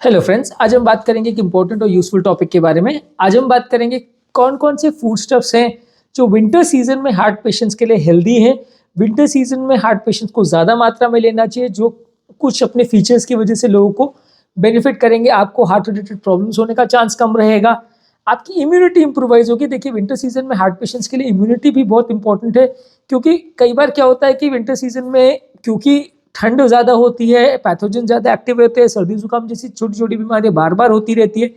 Hello friends, आज हम बात करेंगे एक इम्पोर्टेंट और यूजफुल टॉपिक के बारे में। आज हम बात करेंगे कौन कौन से फूड स्टफ्स हैं जो विंटर सीजन में हार्ट पेशेंट्स के लिए हेल्दी हैं। विंटर सीजन में हार्ट पेशेंट्स को ज़्यादा मात्रा में लेना चाहिए, जो कुछ अपने फीचर्स की वजह से लोगों को बेनिफिट करेंगे। आपको हार्ट रिलेटेड प्रॉब्लम्स होने का चांस कम रहेगा, आपकी इम्यूनिटी इंप्रूवाइज होगी। देखिए, विंटर सीजन में हार्ट पेशेंट्स के लिए इम्यूनिटी भी बहुत इंपॉर्टेंट है, क्योंकि कई बार क्या होता है कि विंटर सीजन में क्योंकि ठंड ज़्यादा होती है, पैथोजन ज़्यादा एक्टिव होते हैं, सर्दी जुकाम जैसी छोटी छोटी बीमारियां बार बार होती रहती है,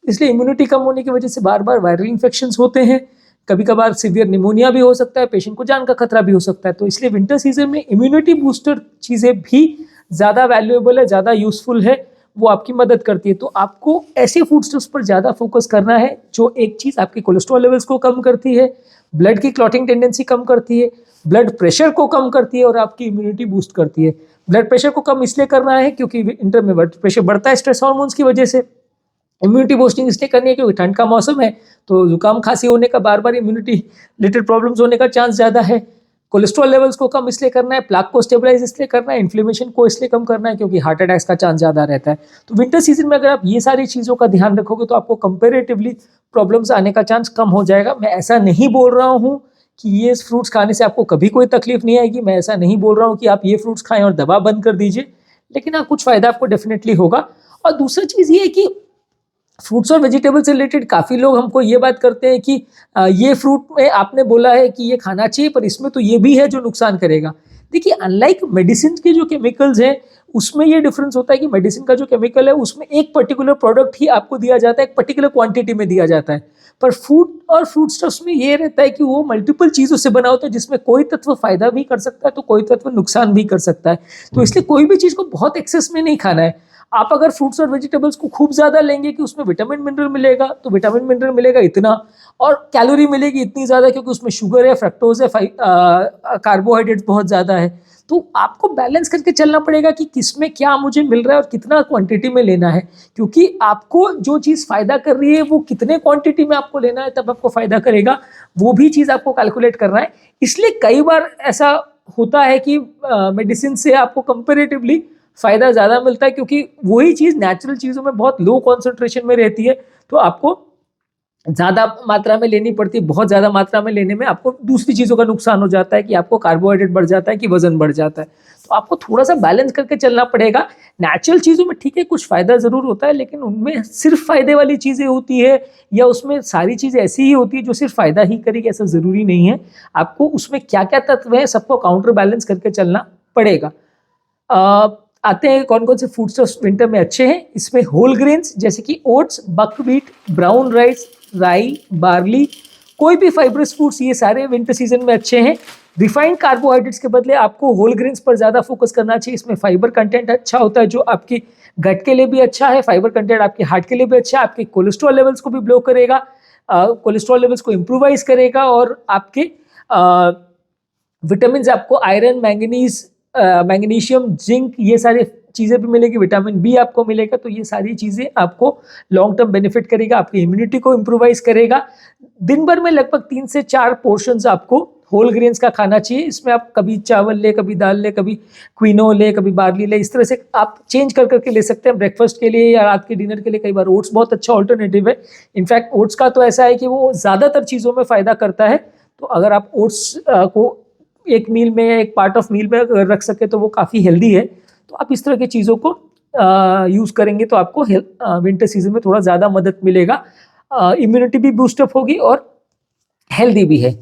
इसलिए इम्यूनिटी कम होने की वजह से बार बार वायरल इन्फेक्शंस होते हैं। कभी कभार सीवियर निमोनिया भी हो सकता है, पेशेंट को जान का खतरा भी हो सकता है। तो इसलिए विंटर सीजन में इम्यूनिटी बूस्टर चीज़ें भी ज़्यादा वैल्यूएबल है, ज़्यादा यूजफुल है, वो आपकी मदद करती है। तो आपको ऐसे फूड स्टफ्स पर ज़्यादा फोकस करना है जो एक चीज़ आपके कोलेस्ट्रॉल लेवल्स को कम करती है, ब्लड की क्लॉटिंग टेंडेंसी कम करती है, ब्लड प्रेशर को कम करती है और आपकी इम्यूनिटी बूस्ट करती है। ब्लड प्रेशर को कम इसलिए करना है क्योंकि विंटर में ब्लड प्रेशर बढ़ता है स्ट्रेस हार्मोन्स की वजह से। इम्यूनिटी बूस्टिंग इसलिए करनी है क्योंकि ठंड का मौसम है, तो जुकाम खांसी होने का, बार बार इम्यूनिटी रिलेटेड प्रॉब्लम्स होने का चांस ज़्यादा है। कोलेस्ट्रॉल लेवल्स को कम इसलिए करना है, प्लाक को स्टेबलाइज इसलिए करना है, इन्फ्लेमेशन को इसलिए कम करना है क्योंकि हार्ट अटैक्स का चांस ज़्यादा रहता है। तो विंटर सीजन में अगर आप ये सारी चीज़ों का ध्यान रखोगे तो आपको कंपेरेटिवली प्रॉब्लम्स आने का चांस कम हो जाएगा। मैं ऐसा नहीं बोल रहा हूँ कि ये फ्रूट्स खाने से आपको कभी कोई तकलीफ नहीं आएगी, मैं ऐसा नहीं बोल रहा हूँ कि आप ये फ्रूट्स खाएं और दवा बंद कर दीजिए, लेकिन हाँ, कुछ फ़ायदा आपको डेफिनेटली होगा। और दूसरी चीज़ ये है कि फ्रूट्स और वेजिटेबल्स से रिलेटेड काफ़ी लोग हमको ये बात करते हैं कि ये फ्रूट में आपने बोला है कि ये खाना चाहिए, पर इसमें तो ये भी है जो नुकसान करेगा। देखिए, अनलाइक मेडिसिन के जो केमिकल्स हैं उसमें ये डिफरेंस होता है कि मेडिसिन का जो केमिकल है उसमें एक पर्टिकुलर प्रोडक्ट ही आपको दिया जाता है, एक पर्टिकुलर क्वांटिटी में दिया जाता है। पर फूड और फूड स्टफ्स में ये रहता है कि वो मल्टीपल चीज़ों से बना होता है, जिसमें कोई तत्व फायदा भी कर सकता है तो कोई तत्व नुकसान भी कर सकता है। तो इसलिए कोई भी चीज़ को बहुत एक्सेस में नहीं खाना है। आप अगर फ्रूट्स और वेजिटेबल्स को खूब ज़्यादा लेंगे कि उसमें विटामिन मिनरल मिलेगा, तो विटामिन मिनरल मिलेगा इतना और कैलोरी मिलेगी इतनी ज़्यादा, क्योंकि उसमें शुगर है, फ्रक्टोज है, कार्बोहाइड्रेट्स बहुत ज़्यादा है। तो आपको बैलेंस करके चलना पड़ेगा कि किसमें क्या मुझे मिल रहा है और कितना क्वांटिटी में लेना है, क्योंकि आपको जो चीज़ फ़ायदा कर रही है वो कितने क्वांटिटी में आपको लेना है तब आपको फ़ायदा करेगा, वो भी चीज़ आपको कैलकुलेट करना है। इसलिए कई बार ऐसा होता है कि मेडिसिन से आपको कंपेरेटिवली फ़ायदा ज़्यादा मिलता है, क्योंकि वही चीज़ नेचुरल चीज़ों में बहुत लो कॉन्सेंट्रेशन में रहती है, तो आपको ज़्यादा मात्रा में लेनी पड़ती है। बहुत ज़्यादा मात्रा में लेने में आपको दूसरी चीज़ों का नुकसान हो जाता है कि आपको कार्बोहाइड्रेट बढ़ जाता है, कि वजन बढ़ जाता है। तो आपको थोड़ा सा बैलेंस करके चलना पड़ेगा। नेचुरल चीज़ों में ठीक है, कुछ फ़ायदा ज़रूर होता है, लेकिन उनमें सिर्फ फ़ायदे वाली चीज़ें होती है, या उसमें सारी चीज़ें ऐसी ही होती है जो सिर्फ फ़ायदा ही करेगी, ऐसा ज़रूरी नहीं है। आपको उसमें क्या क्या तत्व हैं सबको काउंटर बैलेंस करके चलना पड़ेगा। आते हैं कौन कौन से फूड स्टफ्स विंटर में अच्छे हैं। इसमें होल ग्रेन्स जैसे कि ओट्स, बकव्हीट, ब्राउन राइस, राई, बार्ली, कोई भी फाइब्रस फूड्स, ये सारे विंटर सीजन में अच्छे हैं। रिफाइंड कार्बोहाइड्रेट्स के बदले आपको होल ग्रेन्स पर ज़्यादा फोकस करना चाहिए। इसमें फाइबर कंटेंट अच्छा होता है जो आपकी गट के लिए भी अच्छा है, फाइबर कंटेंट आपके हार्ट के लिए भी अच्छा है, आपके कोलेस्ट्रॉल लेवल्स को भी ब्लो करेगा, कोलेस्ट्रॉल लेवल्स को इम्प्रूवाइज करेगा, और आपके विटामिन आपको आयरन, मैंगनीज, मैग्नीशियम, जिंक, ये सारी चीज़ें भी मिलेगी, विटामिन बी आपको मिलेगा। तो ये सारी चीज़ें आपको लॉन्ग टर्म बेनिफिट करेगा, आपकी इम्यूनिटी को इम्प्रूवाइज करेगा। दिन भर में लगभग 3 से 4 पोर्शंस आपको होल ग्रेन्स का खाना चाहिए। इसमें आप कभी चावल ले, कभी दाल ले, कभी क्विनो ले, कभी बार्ली ले, इस तरह से आप चेंज कर करके ले सकते हैं ब्रेकफास्ट के लिए या रात के डिनर के लिए। कई बार ओट्स बहुत अच्छा ऑल्टरनेटिव है। इनफैक्ट ओट्स का तो ऐसा है कि वो ज़्यादातर चीज़ों में फ़ायदा करता है, तो अगर आप ओट्स को एक मील में, एक पार्ट ऑफ मील में रख सके तो वो काफ़ी हेल्दी है। तो आप इस तरह की चीज़ों को यूज़ करेंगे तो आपको विंटर सीजन में थोड़ा ज़्यादा मदद मिलेगा, इम्यूनिटी भी बूस्टअप होगी और हेल्दी भी है।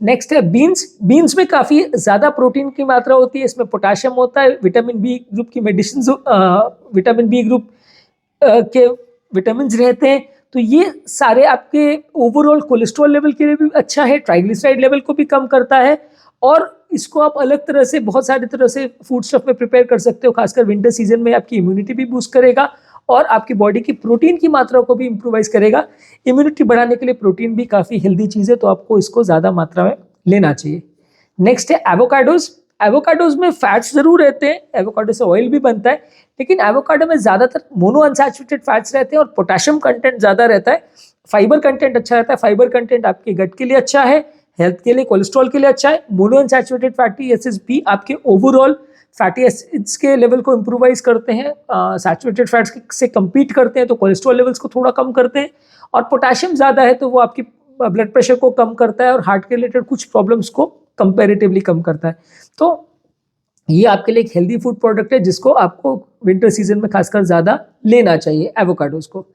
नेक्स्ट है बीन्स। बीन्स में काफ़ी ज़्यादा प्रोटीन की मात्रा होती है, इसमें पोटाशियम होता है, विटामिन बी ग्रुप की मेडिसिन, विटामिन बी ग्रुप के विटामिन रहते हैं। तो ये सारे आपके ओवरऑल कोलेस्ट्रॉल लेवल के लिए भी अच्छा है, ट्राइग्लिसराइड लेवल को भी कम करता है, और इसको आप अलग तरह से, बहुत सारी तरह से फूड स्टफ में प्रिपेयर कर सकते हो। खासकर विंटर सीजन में आपकी इम्यूनिटी भी बूस्ट करेगा और आपकी बॉडी की प्रोटीन की मात्रा को भी इम्प्रूवाइज करेगा। इम्यूनिटी बढ़ाने के लिए प्रोटीन भी काफ़ी हेल्दी चीज़ है, तो आपको इसको ज़्यादा मात्रा में लेना चाहिए। नेक्स्ट है एवोकाडोज। एवोकाडोज में फैट्स ज़रूर रहते हैं, एवोकाडो से ऑयल भी बनता है, लेकिन एवोकाडो में ज़्यादातर मोनो अनसैचुरेटेड फैट्स रहते हैं और पोटेशियम कंटेंट ज़्यादा रहता है। फाइबर कंटेंट अच्छा रहता है, फाइबर कंटेंट आपके गट के लिए अच्छा है, हेल्थ के लिए, कोलेस्ट्रॉल के लिए अच्छा है। मोनो अनसैचुरेटेड फैटी एसिड्स भी आपके ओवरऑल फैटी एसिड्स के लेवल को इम्प्रोवाइज करते हैं, सैचुरेटेड फैट्स से compete करते हैं तो कोलेस्ट्रॉल लेवल्स को थोड़ा कम करते हैं, और पोटेशियम ज़्यादा है तो वो आपकी ब्लड प्रेशर को कम करता है और हार्ट के रिलेटेड कुछ प्रॉब्लम्स को कंपैरेटिवली कम करता है। तो ये आपके लिए एक हेल्दी फूड प्रोडक्ट है जिसको आपको विंटर सीजन में खासकर ज़्यादा लेना चाहिए, एवोकाडोज को।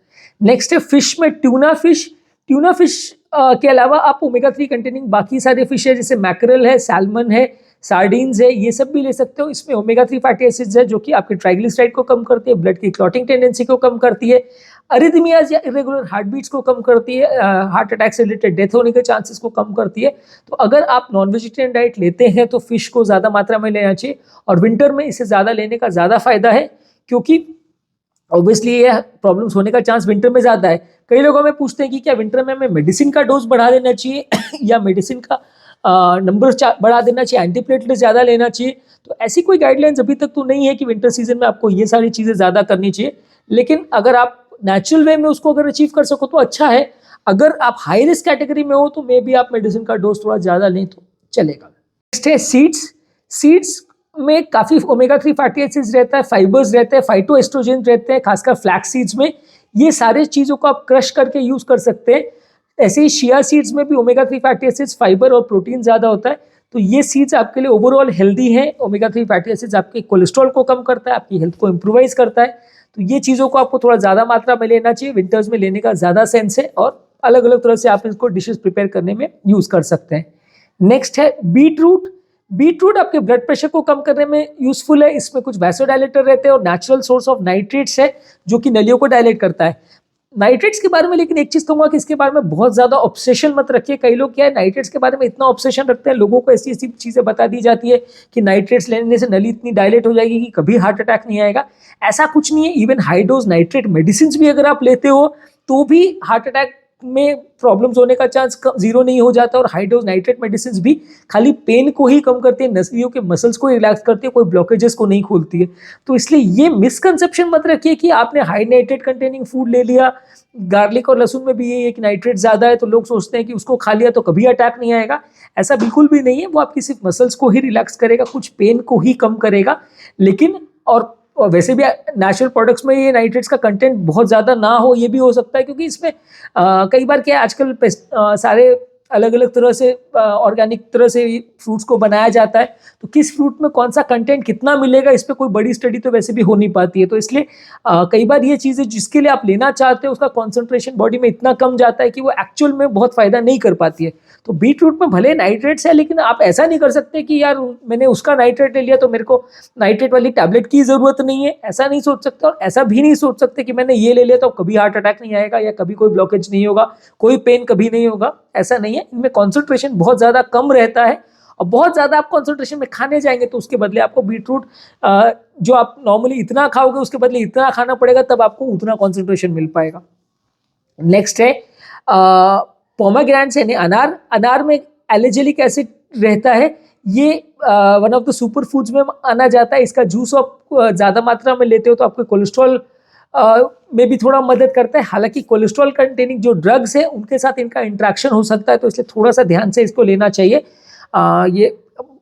नेक्स्ट है फिश में ट्यूना फिश। ट्यूना फिश के अलावा आप ओमेगा 3 कंटेनिंग बाकी सारे फिश है जैसे मैकरल है, सैल्मन है, सार्डिन्स है, ये सब भी ले सकते हो। इसमें ओमेगा 3 फैटी एसिड्स है जो कि आपके ट्राइग्लिसराइड को कम करती है, ब्लड की क्लॉटिंग टेंडेंसी को कम करती है, अरिथमियाज या इरेगुलर हार्ट बीट्स को कम करती है, हार्ट अटैक से रिलेटेड डेथ होने के चांसेस को कम करती है। तो अगर आप नॉन वेजिटेरियन डाइट लेते हैं तो फिश को ज़्यादा मात्रा में लेना चाहिए, और विंटर में इसे ज़्यादा लेने का ज़्यादा फायदा है क्योंकि ऑब्वियसली ये प्रॉब्लम्स होने का चांस विंटर में ज़्यादा है। कई लोग हमें पूछते हैं कि क्या विंटर में हमें मेडिसिन का डोज बढ़ा देना चाहिए या मेडिसिन का नंबर बढ़ा देना चाहिए, एंटीप्लेटलेट ज़्यादा लेना चाहिए। तो ऐसी कोई गाइडलाइंस अभी तक तो नहीं है कि विंटर सीजन में आपको ये सारी चीज़ें ज़्यादा करनी चाहिए, लेकिन अगर आप नेचुरल वे में उसको अगर अचीव कर सको तो अच्छा है। अगर आप हाई रिस्क कैटेगरी में हो तो मे बी आप मेडिसिन का डोज थोड़ा ज़्यादा लें तो चलेगा। नेक्स्ट है सीड्स। सीड्स में काफ़ी ओमेगा 3 फैटी एसिड्स रहता है, फाइबर्स रहते हैं, फाइटोएस्ट्रोजन रहते हैं, खासकर फ्लैक्स सीड्स में। ये सारे चीज़ों को आप क्रश करके यूज़ कर सकते हैं। ऐसे ही शिया सीड्स में भी ओमेगा 3 फैटी एसिड्स, फाइबर और प्रोटीन ज़्यादा होता है। तो ये सीड्स आपके लिए ओवरऑल हेल्दी हैं। ओमेगा 3 फैटी एसिड्स आपके कोलेस्ट्रॉल को कम करता है, आपकी हेल्थ को इम्प्रोवाइज करता है। तो ये चीज़ों को आपको थोड़ा ज़्यादा मात्रा में लेना चाहिए, विंटर्स में लेने का ज़्यादा सेंस है, और अलग अलग तरह से आप इसको डिशेस प्रिपेयर करने में यूज़ कर सकते हैं। नेक्स्ट है बीट रूट। बीट रूट आपके ब्लड प्रेशर को कम करने में यूजफुल है। इसमें कुछ वैसोडायलेटर रहते हैं और नेचुरल सोर्स ऑफ नाइट्रेट्स है जो कि नलियों को डायलेट करता है। नाइट्रेट्स के बारे में लेकिन एक चीज कहूंगा कि इसके बारे में बहुत ज्यादा ऑब्सेशन मत रखिए। कई लोग क्या है नाइट्रेट्स के बारे में इतना ऑब्सेशन रखते हैं, लोगों को ऐसी ऐसी चीजें बता दी जाती है कि नाइट्रेट्स लेने से नली इतनी डायलेट हो जाएगी कि कभी हार्ट अटैक नहीं आएगा। ऐसा कुछ नहीं है। Even high dose nitrate medicine भी अगर आप लेते हो तो भी हार्ट अटैक में प्रॉब्लम्स होने का चांस जीरो नहीं हो जाता। और हाई डोज नाइट्रेट मेडिसिन भी खाली पेन को ही कम करती है, नसलियों के मसल्स को रिलैक्स करती है, कोई ब्लॉकेजेस को नहीं खोलती है। तो इसलिए ये मिसकंसेप्शन मत रखिए कि आपने हाई नाइट्रेट कंटेनिंग फूड ले लिया। गार्लिक और लहसुन में भी ये एक नाइट्रेट ज़्यादा है तो लोग सोचते हैं कि उसको खा लिया तो कभी अटैक नहीं आएगा। ऐसा बिल्कुल भी नहीं है। वो आपकी सिर्फ मसल्स को ही रिलैक्स करेगा, कुछ पेन को ही कम करेगा। लेकिन और वैसे भी नेचुरल प्रोडक्ट्स में ये नाइट्रेट्स का कंटेंट बहुत ज़्यादा ना हो, ये भी हो सकता है क्योंकि इसमें कई बार क्या है आजकल सारे अलग अलग तरह से ऑर्गेनिक तरह से फ्रूट्स को बनाया जाता है। तो किस फ्रूट में कौन सा कंटेंट कितना मिलेगा इस पर कोई बड़ी स्टडी तो वैसे भी हो नहीं पाती है। तो इसलिए कई बार ये चीज़ें जिसके लिए आप लेना चाहते हो उसका कॉन्सेंट्रेशन बॉडी में इतना कम जाता है कि वो एक्चुअल में बहुत फ़ायदा नहीं कर पाती है। तो बीट रूट में भले नाइट्रेट्स है लेकिन आप ऐसा नहीं कर सकते कि यार मैंने उसका नाइट्रेट ले लिया तो मेरे को नाइट्रेट वाली टैबलेट की ज़रूरत नहीं है, ऐसा नहीं सोच सकते। और ऐसा भी नहीं सोच सकते कि मैंने ये ले लिया तो कभी हार्ट अटैक नहीं आएगा या कभी कोई ब्लॉकेज नहीं होगा, कोई पेन कभी नहीं होगा। ऐसा नहीं है। इनमें कॉन्सेंट्रेशन बहुत ज़्यादा कम रहता है और बहुत ज़्यादा आप कॉन्सेंट्रेशन में खाने जाएंगे तो उसके बदले आपको बीट रूट जो आप नॉर्मली इतना खाओगे उसके बदले इतना खाना पड़ेगा, तब आपको उतना कॉन्सेंट्रेशन मिल पाएगा। नेक्स्ट है पोमेग्रेनेट्स यानी अनार। अनार में एलिजिलिक एसिड रहता है। ये one of the super foods में आना जाता है। इसका जूस आप ज़्यादा मात्रा में लेते हो तो आपके कोलेस्ट्रॉल में भी थोड़ा मदद करता है। हालांकि कोलेस्ट्रॉल कंटेनिंग जो ड्रग्स है उनके साथ इनका इंट्रैक्शन हो सकता है तो इसलिए थोड़ा सा ध्यान से इसको लेना चाहिए। ये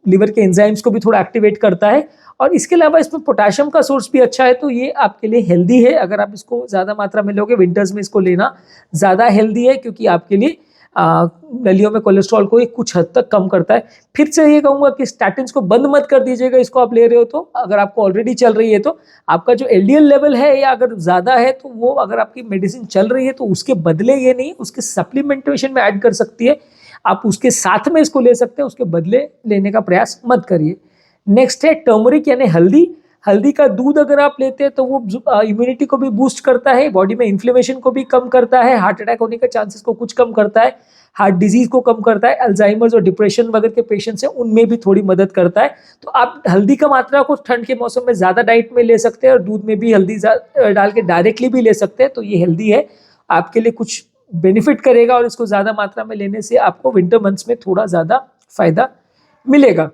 लिवर के एंजाइम्स को भी थोड़ा एक्टिवेट करता है। और इसके अलावा इसमें पोटेशियम का सोर्स भी अच्छा है तो ये आपके लिए हेल्दी है। अगर आप इसको ज़्यादा मात्रा में लोगे विंटर्स में इसको लेना ज़्यादा हेल्दी है क्योंकि आपके लिए नलियों में कोलेस्ट्रॉल को ये कुछ हद तक कम करता है। फिर से ये कहूँगा कि स्टैटिन्स को बंद मत कर दीजिएगा। इसको आप ले रहे हो तो अगर आपको ऑलरेडी चल रही है तो आपका जो एलडीएल लेवल है या अगर ज़्यादा है तो वो अगर आपकी मेडिसिन चल रही है तो उसके बदले ये नहीं, उसके सप्लीमेंटेशन में ऐड कर सकती है। आप उसके साथ में इसको ले सकते हैं, उसके बदले लेने का प्रयास मत करिए। नेक्स्ट है टर्मरिक यानी हल्दी। हल्दी का दूध अगर आप लेते हैं तो वो इम्यूनिटी को भी बूस्ट करता है, बॉडी में इन्फ्लेमेशन को भी कम करता है, हार्ट अटैक होने के चांसेस को कुछ कम करता है, हार्ट डिजीज को कम करता है, अल्जाइमर्स और डिप्रेशन वगैरह के पेशेंट्स हैं उनमें भी थोड़ी मदद करता है। तो आप हल्दी का मात्रा को ठंड के मौसम में ज़्यादा डाइट में ले सकते हैं और दूध में भी हल्दी डाल के डायरेक्टली भी ले सकते हैं। तो ये हेल्दी है, आपके लिए कुछ बेनिफिट करेगा और इसको ज़्यादा मात्रा में लेने से आपको विंटर मंथ्स में थोड़ा ज़्यादा फायदा मिलेगा।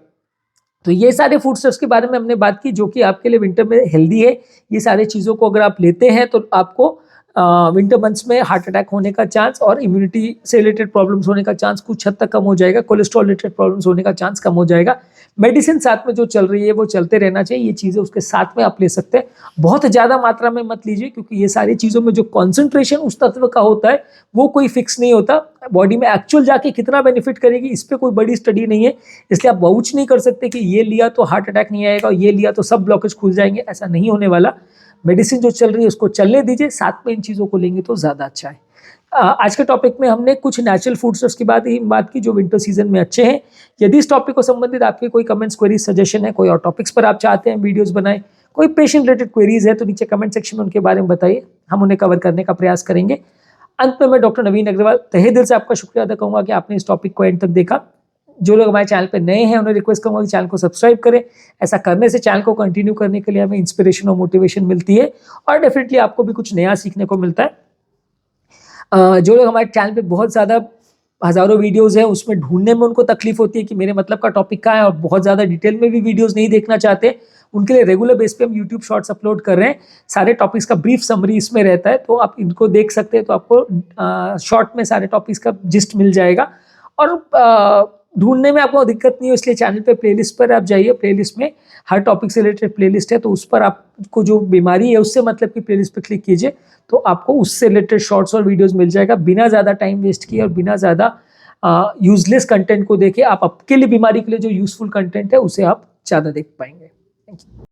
तो ये सारे फूड स्टफ्स के बारे में हमने बात की जो कि आपके लिए विंटर में हेल्दी है। ये सारे चीज़ों को अगर आप लेते हैं तो आपको विंटर मंथ्स में हार्ट अटैक होने का चांस और इम्यूनिटी से रिलेटेड प्रॉब्लम्स होने का चांस कुछ हद तक कम हो जाएगा, कोलेस्ट्रॉल रिलेटेड प्रॉब्लम्स होने का चांस कम हो जाएगा। मेडिसिन साथ में जो चल रही है वो चलते रहना चाहिए, ये चीज़ें उसके साथ में आप ले सकते हैं। बहुत ज़्यादा मात्रा में मत लीजिए, क्योंकि ये सारी चीज़ों में जो कॉन्सेंट्रेशन उस तत्व का होता है वो कोई फिक्स नहीं होता। बॉडी में एक्चुअल जाके कितना बेनिफिट करेगी इस पर कोई बड़ी स्टडी नहीं है, इसलिए आप वाउच नहीं कर सकते कि ये लिया तो हार्ट अटैक नहीं आएगा और ये लिया तो सब ब्लॉकेज खुल जाएंगे, ऐसा नहीं होने वाला। मेडिसिन जो चल रही है उसको चलने दीजिए, साथ में इन चीज़ों को लेंगे तो ज़्यादा अच्छा है। आज के टॉपिक में हमने कुछ नेचुरल फूड सोर्स की बात की जो विंटर सीजन में अच्छे हैं। यदि इस टॉपिक को संबंधित आपके कोई कमेंट्स, क्वेरीज, सजेशन है, कोई और टॉपिक्स पर आप चाहते हैं वीडियोस बनाएं, कोई पेशेंट रिलेटेड क्वेरीज है तो नीचे कमेंट सेक्शन में उनके बारे में बताइए, हम उन्हें कवर करने का प्रयास करेंगे। अंत में मैं डॉक्टर नवीन अग्रवाल तहे दिल से आपका शुक्रिया अदा करूंगा कि आपने इस टॉपिक को एंड तक देखा। जो लोग हमारे चैनल पर नए हैं उन्हें रिक्वेस्ट करूंगा कि चैनल को सब्सक्राइब करें। ऐसा करने से चैनल को कंटिन्यू करने के लिए हमें इंस्पिरेशन और मोटिवेशन मिलती है और डेफिनेटली आपको भी कुछ नया सीखने को मिलता है। जो लोग हमारे चैनल पे बहुत ज़्यादा हज़ारों वीडियोस हैं उसमें ढूंढने में उनको तकलीफ होती है कि मेरे मतलब का टॉपिक कहाँ है और बहुत ज़्यादा डिटेल में भी वीडियोस नहीं देखना चाहते, उनके लिए रेगुलर बेस पे हम यूट्यूब शॉर्ट्स अपलोड कर रहे हैं। सारे टॉपिक्स का ब्रीफ समरी इसमें रहता है, तो आप इनको देख सकते हैं, तो आपको शॉर्ट में सारे टॉपिक्स का जिस्ट मिल जाएगा और ढूंढने में आपको दिक्कत नहीं हो। इसलिए चैनल पे प्लेलिस्ट पर आप जाइए, प्लेलिस्ट में हर टॉपिक से रिलेटेड प्लेलिस्ट है, तो उस पर आपको जो बीमारी है उससे मतलब की प्लेलिस्ट पर क्लिक कीजिए तो आपको उससे रिलेटेड शॉर्ट्स और वीडियोस मिल जाएगा। बिना ज़्यादा टाइम वेस्ट किए और बिना ज़्यादा यूजलेस कंटेंट को देखे आप आपके लिए बीमारी के लिए जो यूजफुल कंटेंट है उसे आप ज़्यादा देख पाएंगे। Thank you.